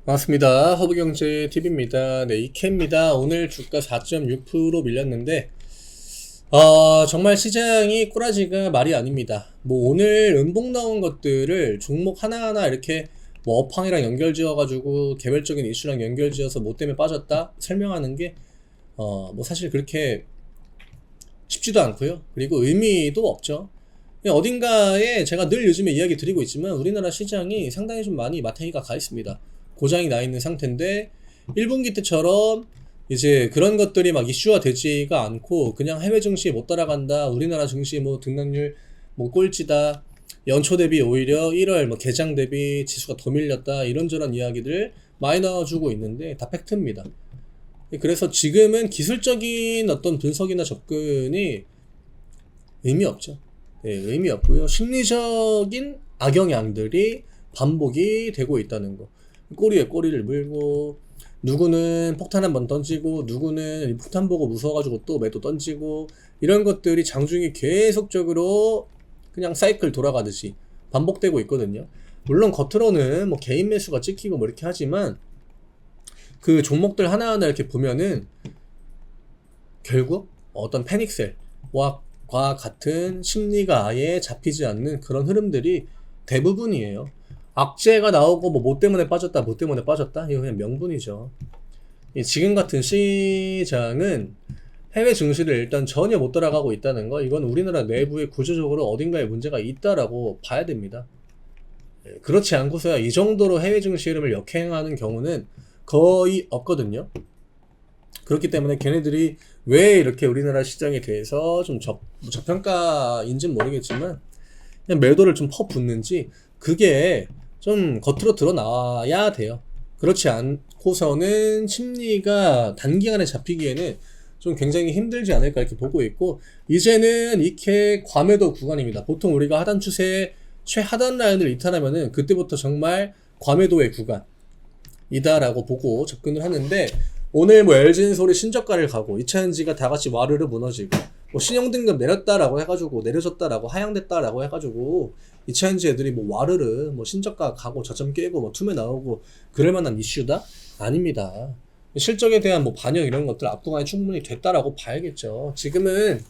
반갑습니다. 허브경제TV입니다. 네, 이케입니다. 오늘 주가 4.6% 밀렸는데, 정말 시장이 꾸라지가 말이 아닙니다. 뭐, 오늘 음봉 나온 것들을 종목 하나하나 이렇게 뭐, 업황이랑 연결 지어가지고, 개별적인 이슈랑 연결 지어서 뭐 때문에 빠졌다? 설명하는 게, 뭐, 사실 그렇게 쉽지도 않고요. 그리고 의미도 없죠. 그냥 어딘가에 제가 늘 요즘에 이야기 드리고 있지만 우리나라 시장이 상당히 좀 많이 마탱이가 가 있습니다. 고장이 나 있는 상태인데 1분기 때처럼 이제 그런 것들이 막 이슈화 되지가 않고 그냥 해외 증시에 못 따라간다. 우리나라 증시 뭐 등락률 뭐 꼴찌다. 연초 대비 오히려 1월 뭐 개장 대비 지수가 더 밀렸다. 이런저런 이야기들 많이 나와주고 있는데 다 팩트입니다. 그래서 지금은 기술적인 어떤 분석이나 접근이 의미 없죠. 예, 의미 없고요. 심리적인 악영향들이 반복이 되고 있다는 거. 꼬리에 꼬리를 물고 누구는 폭탄 한번 던지고 누구는 이 폭탄 보고 무서워가지고 또 매도 던지고 이런 것들이 장중에 계속적으로 그냥 사이클 돌아가듯이 반복되고 있거든요. 물론 겉으로는 뭐 개인 매수가 찍히고 뭐 이렇게 하지만 그 종목들 하나하나 이렇게 보면은 결국 어떤 패닉셀과 같은 심리가 아예 잡히지 않는 그런 흐름들이 대부분이에요. 악재가 나오고 뭐 때문에 빠졌다, 뭐 때문에 빠졌다? 이거 그냥 명분이죠. 지금 같은 시장은 해외 증시를 일단 전혀 못 따라가고 있다는 거, 이건 우리나라 내부에 구조적으로 어딘가에 문제가 있다라고 봐야 됩니다. 그렇지 않고서야 이 정도로 해외 증시 흐름을 역행하는 경우는 거의 없거든요. 그렇기 때문에 걔네들이 왜 이렇게 우리나라 시장에 대해서 좀 저평가인지는 모르겠지만 그냥 매도를 좀 퍼붓는지 그게 좀 겉으로 드러나야 돼요. 그렇지 않고서는 심리가 단기간에 잡히기에는 좀 굉장히 힘들지 않을까 이렇게 보고 있고, 이제는 이렇게 과매도 구간입니다. 보통 우리가 하단 추세 최하단 라인을 이탈하면은 그때부터 정말 과매도의 구간이다라고 보고 접근을 하는데, 오늘 뭐 LG엔솔이 신저가를 가고 이차전지가 다 같이 와르르 무너지고 뭐 신용등급 내렸다라고 해가지고 내려졌다라고 하향됐다라고 해가지고 이차전지 애들이 뭐 와르르 뭐 신저가 가고 저점 깨고 뭐 투매 나오고 그럴 만한 이슈다? 아닙니다. 실적에 대한 뭐 반영 이런 것들 앞구간에 충분히 됐다라고 봐야겠죠. 지금은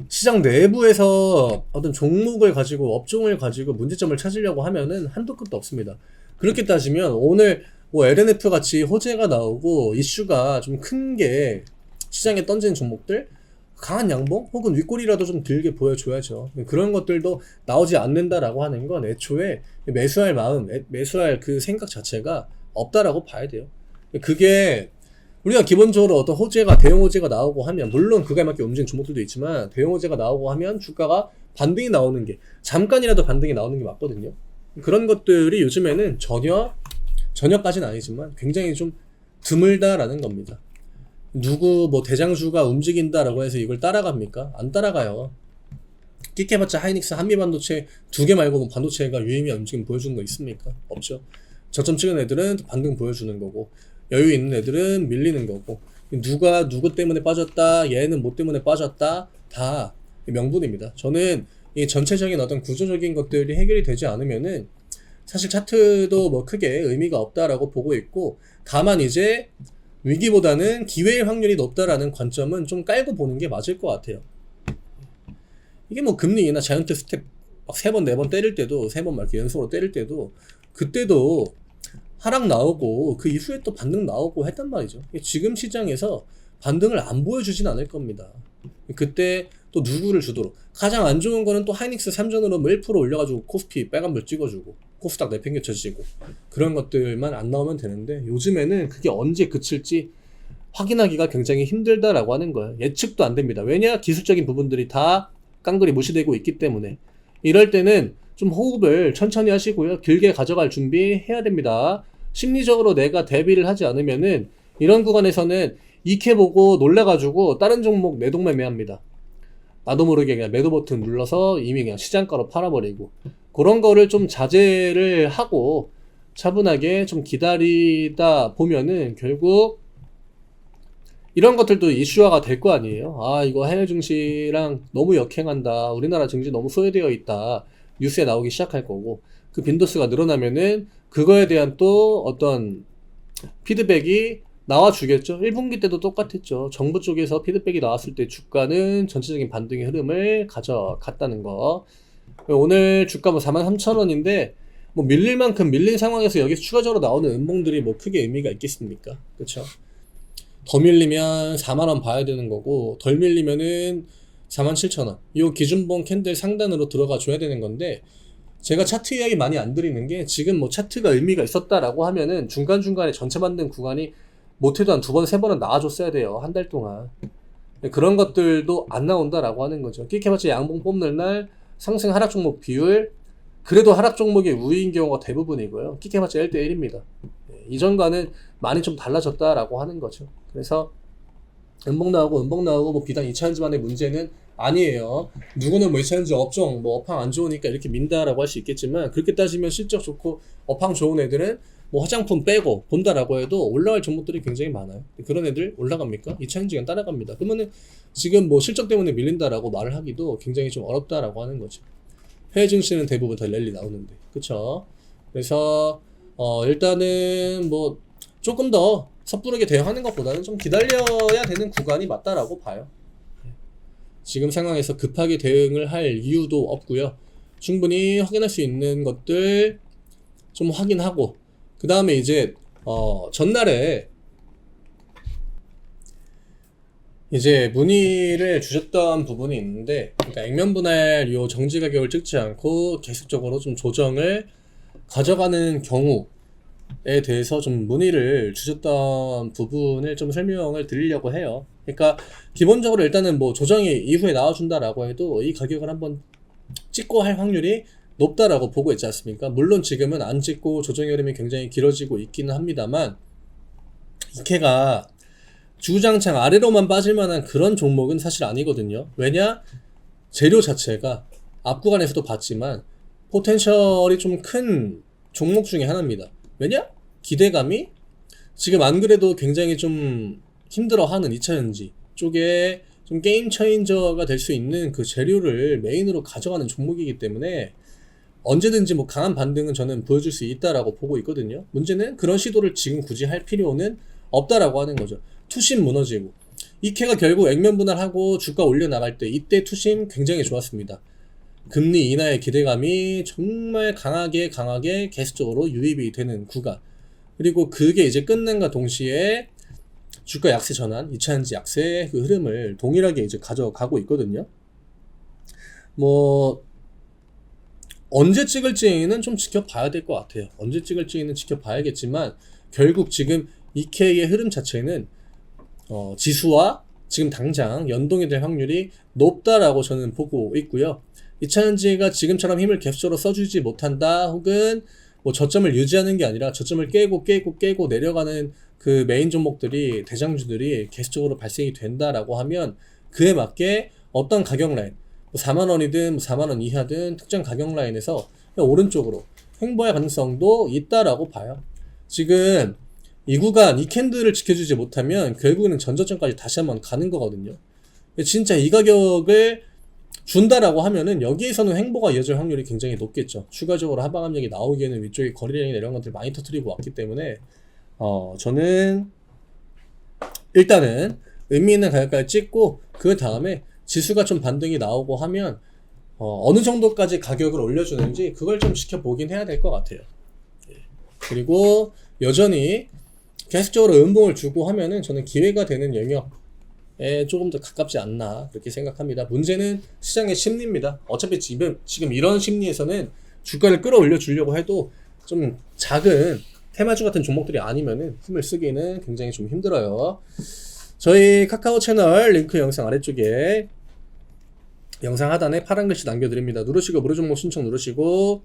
시장 내부에서 어떤 종목을 가지고 업종을 가지고 문제점을 찾으려고 하면은 한도 끝도 없습니다. 그렇게 따지면 오늘 뭐 LNF 같이 호재가 나오고 이슈가 좀 큰 게 시장에 던진 종목들 강한 양봉 혹은 윗골이라도 좀 들게 보여줘야죠. 그런 것들도 나오지 않는다라고 하는 건 애초에 매수할 마음, 매수할 그 생각 자체가 없다라고 봐야 돼요. 그게 우리가 기본적으로 어떤 호재가 대형 호재가 나오고 하면, 물론 그거에 맞게 움직이는 종목들도 있지만 대형 호재가 나오고 하면 주가가 반등이 나오는 게, 잠깐이라도 반등이 나오는 게 맞거든요. 그런 것들이 요즘에는 전혀까지는 아니지만 굉장히 좀 드물다라는 겁니다. 누구 뭐 대장주가 움직인다라고 해서 이걸 따라갑니까? 안 따라가요. 끼케봤자 하이닉스, 한미반도체 두 개 말고 뭐 반도체가 유의미한 움직임 보여주는 거 있습니까? 없죠. 저점 찍은 애들은 반등 보여주는 거고 여유 있는 애들은 밀리는 거고, 누가 누구 때문에 빠졌다, 얘는 뭐 때문에 빠졌다, 다 명분입니다. 저는 이 전체적인 어떤 구조적인 것들이 해결이 되지 않으면은 사실 차트도 뭐 크게 의미가 없다라고 보고 있고, 다만 이제 위기보다는 기회의 확률이 높다라는 관점은 좀 깔고 보는 게 맞을 것 같아요. 이게 뭐 금리나 자이언트 스텝 막 3번 4번 때릴 때도, 3번 막 이렇게 연속으로 때릴 때도 그때도 하락 나오고 그 이후에 또 반등 나오고 했단 말이죠. 지금 시장에서 반등을 안 보여주진 않을 겁니다. 그때 또 누구를 주도록, 가장 안 좋은 거는 또 하이닉스 3전으로 뭐 1% 올려가지고 코스피 빨간불 찍어주고 코스닥 내팽개쳐지고 그런 것들만 안 나오면 되는데, 요즘에는 그게 언제 그칠지 확인하기가 굉장히 힘들다라고 하는 거예요. 예측도 안 됩니다. 왜냐? 기술적인 부분들이 다 깡그리 무시되고 있기 때문에. 이럴 때는 좀 호흡을 천천히 하시고요. 길게 가져갈 준비해야 됩니다. 심리적으로 내가 대비를 하지 않으면은 이런 구간에서는 익혀보고 놀래가지고 다른 종목 매도매매합니다. 나도 모르게 그냥 매도 버튼 눌러서 이미 그냥 시장가로 팔아버리고, 그런 거를 좀 자제를 하고 차분하게 좀 기다리다 보면은 결국 이런 것들도 이슈화가 될 거 아니에요. 아, 이거 해외 증시랑 너무 역행한다, 우리나라 증시 너무 소외되어 있다, 뉴스에 나오기 시작할 거고, 그 빈도수가 늘어나면은 그거에 대한 또 어떤 피드백이 나와주겠죠. 1분기 때도 똑같았죠. 정부 쪽에서 피드백이 나왔을 때 주가는 전체적인 반등의 흐름을 가져갔다는 거. 오늘 주가 뭐 43,000원인데 뭐 밀릴 만큼 밀린 상황에서 여기서 추가적으로 나오는 음봉들이 뭐 크게 의미가 있겠습니까? 그쵸? 더 밀리면 4만원 봐야 되는 거고, 덜 밀리면은 47,000원. 이 기준봉 캔들 상단으로 들어가 줘야 되는 건데, 제가 차트 이야기 많이 안 드리는 게, 지금 뭐 차트가 의미가 있었다라고 하면은 중간중간에 전체 반등 구간이 못해도 한 2번, 3번은 나와줬어야 돼요. 한 달 동안. 그런 것들도 안 나온다라고 하는 거죠. 끼케봤자 양봉 뽑는 날 상승 하락 종목 비율, 그래도 하락 종목이 우위인 경우가 대부분이고요. 끼케봤자 1대1입니다. 이전과는 많이 좀 달라졌다라고 하는 거죠. 그래서 음봉 나오고 뭐 비단 2차전지만의 문제는 아니에요. 누구는 뭐 2차전지 업종 뭐 업황 안 좋으니까 이렇게 민다라고 할 수 있겠지만, 그렇게 따지면 실적 좋고 업황 좋은 애들은 뭐 화장품 빼고 본다라고 해도 올라갈 종목들이 굉장히 많아요. 그런 애들 올라갑니까? 2차전지가 따라갑니다. 그러면은 지금 뭐 실적 때문에 밀린다라고 말을 하기도 굉장히 좀 어렵다라고 하는 거죠. 해외 증시는 대부분 다 랠리 나오는데, 그쵸? 그래서 일단은 뭐 조금 더 섣부르게 대응하는 것보다는 좀 기다려야 되는 구간이 맞다라고 봐요. 지금 상황에서 급하게 대응을 할 이유도 없고요. 충분히 확인할 수 있는 것들 좀 확인하고, 그 다음에 이제 전날에 이제 문의를 주셨던 부분이 있는데, 그러니까 액면 분할 요 정지 가격을 찍지 않고 계속적으로 좀 조정을 가져가는 경우에 대해서 좀 문의를 주셨던 부분을 좀 설명을 드리려고 해요. 그러니까 기본적으로 일단은 뭐 조정이 이후에 나와준다라고 해도 이 가격을 한번 찍고 할 확률이 높다라고 보고 있지 않습니까? 물론 지금은 안 찍고 조정의 흐름이 굉장히 길어지고 있기는 합니다만, 이케가 주구장창 아래로만 빠질 만한 그런 종목은 사실 아니거든요. 왜냐? 재료 자체가 앞 구간에서도 봤지만 포텐셜이 좀 큰 종목 중에 하나입니다. 왜냐? 기대감이 지금 안 그래도 굉장히 좀 힘들어하는 2차전지 쪽에 좀 게임 체인저가 될 수 있는 그 재료를 메인으로 가져가는 종목이기 때문에 언제든지 뭐 강한 반등은 저는 보여줄 수 있다라고 보고 있거든요. 문제는 그런 시도를 지금 굳이 할 필요는 없다라고 하는 거죠. 투심 무너지고, 이케가 결국 액면 분할하고 주가 올려나갈 때 이때 투심 굉장히 좋았습니다. 금리 인하의 기대감이 정말 강하게 계속적으로 유입이 되는 구간, 그리고 그게 이제 끝난과 동시에 주가 약세 전환, 2차전지 약세 그 흐름을 동일하게 이제 가져가고 있거든요. 뭐 언제 찍을지는 좀 지켜봐야 될 것 같아요. 언제 찍을지는 지켜봐야겠지만, 결국 지금 이케의 흐름 자체는 지수와 지금 당장 연동이 될 확률이 높다라고 저는 보고 있고요. 2차전지가 지금처럼 힘을 계속적으로 써주지 못한다, 혹은 뭐 저점을 유지하는 게 아니라 저점을 깨고 내려가는 그 메인 종목들이, 대장주들이 계속적으로 발생이 된다라고 하면, 그에 맞게 어떤 가격 라인, 뭐 4만원이든 뭐 4만원 이하든 특정 가격 라인에서 그냥 오른쪽으로 횡보할 가능성도 있다라고 봐요. 지금 이 구간, 이 캔들을 지켜주지 못하면 결국에는 전저점까지 다시 한번 가는 거거든요. 진짜 이 가격을 준다라고 하면은 여기에서는 횡보가 이어질 확률이 굉장히 높겠죠. 추가적으로 하방 압력이 나오기에는 위쪽에 거래량이나 이런 것들 많이 터뜨리고 왔기 때문에 저는 일단은 의미 있는 가격까지 찍고, 그 다음에 지수가 좀 반등이 나오고 하면 어느 정도까지 가격을 올려주는지 그걸 좀 지켜보긴 해야 될 것 같아요. 그리고 여전히 계속적으로 음봉을 주고 하면은 저는 기회가 되는 영역에 조금 더 가깝지 않나 그렇게 생각합니다. 문제는 시장의 심리입니다. 어차피 지금 이런 심리에서는 주가를 끌어올려 주려고 해도 좀 작은 테마주 같은 종목들이 아니면은 힘을 쓰기는 굉장히 좀 힘들어요. 저희 카카오 채널 링크 영상 아래쪽에 영상 하단에 파란 글씨 남겨드립니다. 누르시고 무료 종목 신청 누르시고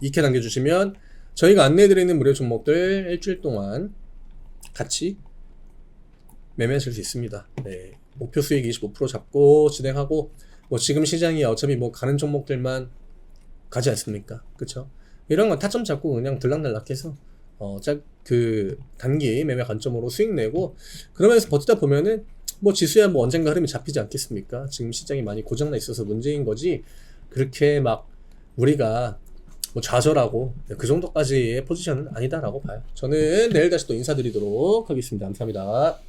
이케 남겨주시면 저희가 안내해드리는 무료 종목들 일주일 동안 같이 매매하실 수 있습니다. 네, 목표 수익 25% 잡고 진행하고, 뭐 지금 시장이 어차피 뭐 가는 종목들만 가지 않습니까? 그쵸? 이런 건 타점 잡고 그냥 들락날락해서 그 단기 매매 관점으로 수익 내고, 그러면서 버티다 보면은 뭐 지수야 뭐 언젠가 흐름이 잡히지 않겠습니까? 지금 시장이 많이 고장나 있어서 문제인 거지, 그렇게 막 우리가 뭐 좌절하고 그 정도까지의 포지션은 아니다라고 봐요. 저는 내일 다시 또 인사드리도록 하겠습니다. 감사합니다.